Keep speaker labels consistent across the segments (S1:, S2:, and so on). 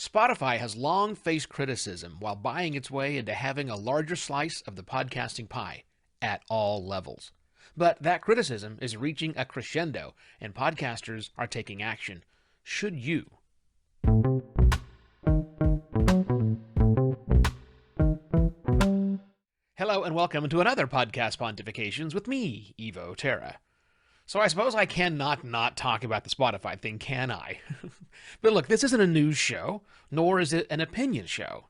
S1: Spotify has long faced criticism while buying its way into having a larger slice of the podcasting pie at all levels. But that criticism is reaching a crescendo, and podcasters are taking action. Should you? Hello and welcome to another Podcast Pontifications with me, Evo Terra. So I suppose I cannot not talk about the Spotify thing, can I? But look, this isn't a news show, nor is it an opinion show.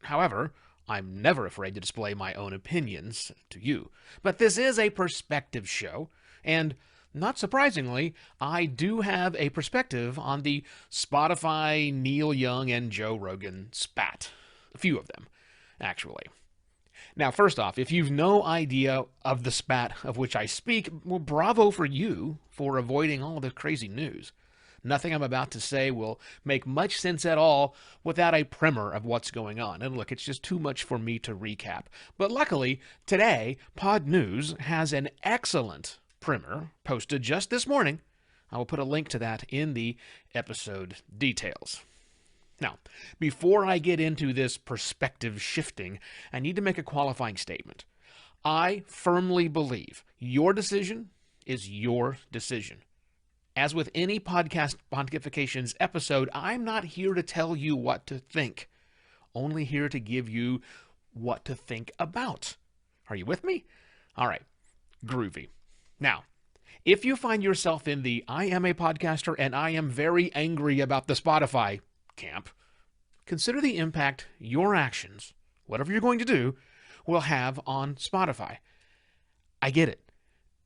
S1: However, I'm never afraid to display my own opinions to you. But this is a perspective show, and not surprisingly, I do have a perspective on the Spotify-Neil Young-Joe Rogan spat. A few of them, actually. Now, first off, if you've no idea of the spat of which I speak, well, bravo for you for avoiding all the crazy news. Nothing I'm about to say will make much sense at all without a primer of what's going on. And look, it's just too much for me to recap. But luckily, today, Podnews has an excellent primer posted just this morning. I will put a link to that in the episode details. Now, before I get into this perspective shifting, I need to make a qualifying statement. I firmly believe your decision is your decision. As with any Podcast Pontifications episode, I'm not here to tell you what to think, only here to give you what to think about. Are you with me? All right, groovy. Now, if you find yourself in the I am a podcaster and I am very angry about the Spotify camp, consider the impact your actions, whatever you're going to do, will have on Spotify. I get it.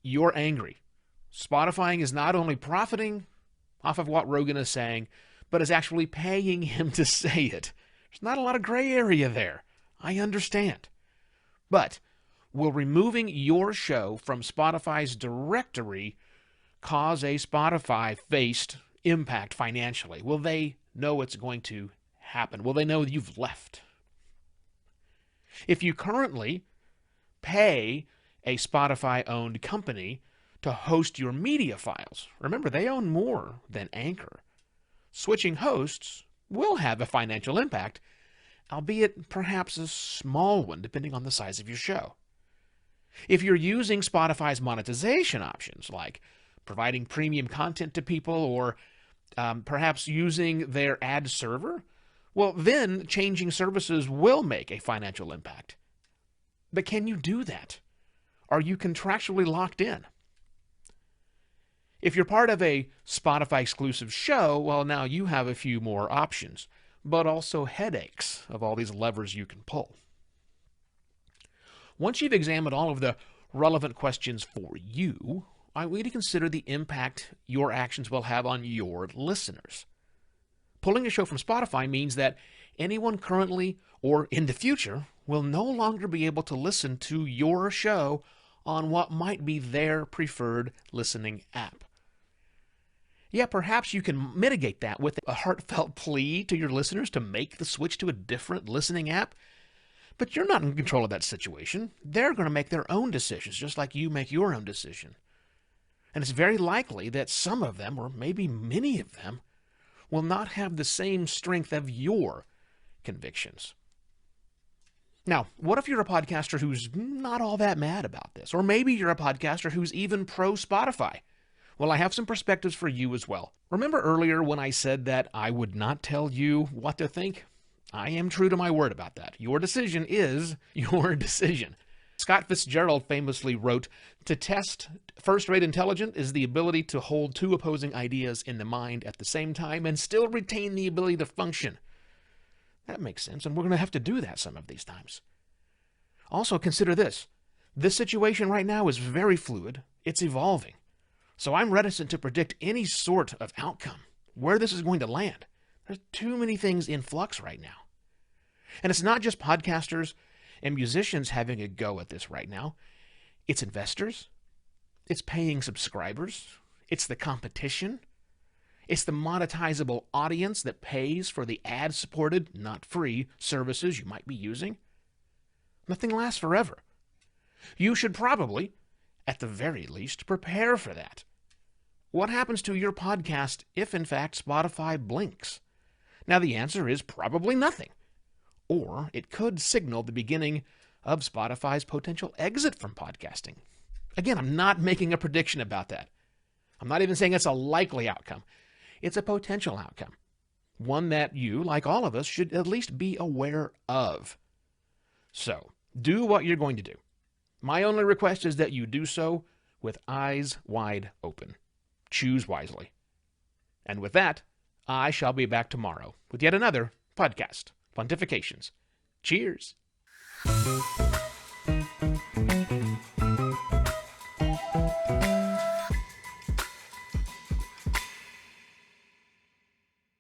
S1: You're angry. Spotify is not only profiting off of what Rogan is saying, but is actually paying him to say it. There's not a lot of gray area there. I understand. But will removing your show from Spotify's directory cause a Spotify-faced impact financially? Will they know it's going to happen? Will they know you've left? If you currently pay a Spotify-owned company to host your media files, remember they own more than Anchor. Switching hosts will have a financial impact, albeit perhaps a small one depending on the size of your show. If you're using Spotify's monetization options, like providing premium content to people or perhaps using their ad server, well, then changing services will make a financial impact. But can you do that? Are you contractually locked in? If you're part of a Spotify exclusive show, well, now you have a few more options, but also headaches of all these levers you can pull. Once you've examined all of the relevant questions for you, I want you to consider the impact your actions will have on your listeners. Pulling a show from Spotify means that anyone currently or in the future will no longer be able to listen to your show on what might be their preferred listening app. Yeah, perhaps you can mitigate that with a heartfelt plea to your listeners to make the switch to a different listening app, but you're not in control of that situation. They're going to make their own decisions, just like you make your own decision. And it's very likely that some of them, or maybe many of them, will not have the same strength of your convictions. Now, what if you're a podcaster who's not all that mad about this? Or maybe you're a podcaster who's even pro-Spotify. Well, I have some perspectives for you as well. Remember earlier when I said that I would not tell you what to think? I am true to my word about that. Your decision is your decision. Scott Fitzgerald famously wrote, "To test first-rate intelligence is the ability to hold two opposing ideas in the mind at the same time and still retain the ability to function." That makes sense, and we're going to have to do that some of these times. Also, consider this. This situation right now is very fluid. It's evolving. So I'm reticent to predict any sort of outcome, where this is going to land. There's too many things in flux right now. And it's not just podcasters and musicians having a go at this right now. It's investors. It's paying subscribers. It's the competition. It's the monetizable audience that pays for the ad-supported, not free, services you might be using. Nothing lasts forever. You should probably, at the very least, prepare for that. What happens to your podcast if, in fact, Spotify blinks? Now, the answer is probably nothing. Or it could signal the beginning of Spotify's potential exit from podcasting. Again, I'm not making a prediction about that. I'm not even saying it's a likely outcome. It's a potential outcome. One that you, like all of us, should at least be aware of. So, do what you're going to do. My only request is that you do so with eyes wide open. Choose wisely. And with that, I shall be back tomorrow with yet another Podcast Pontifications. Cheers.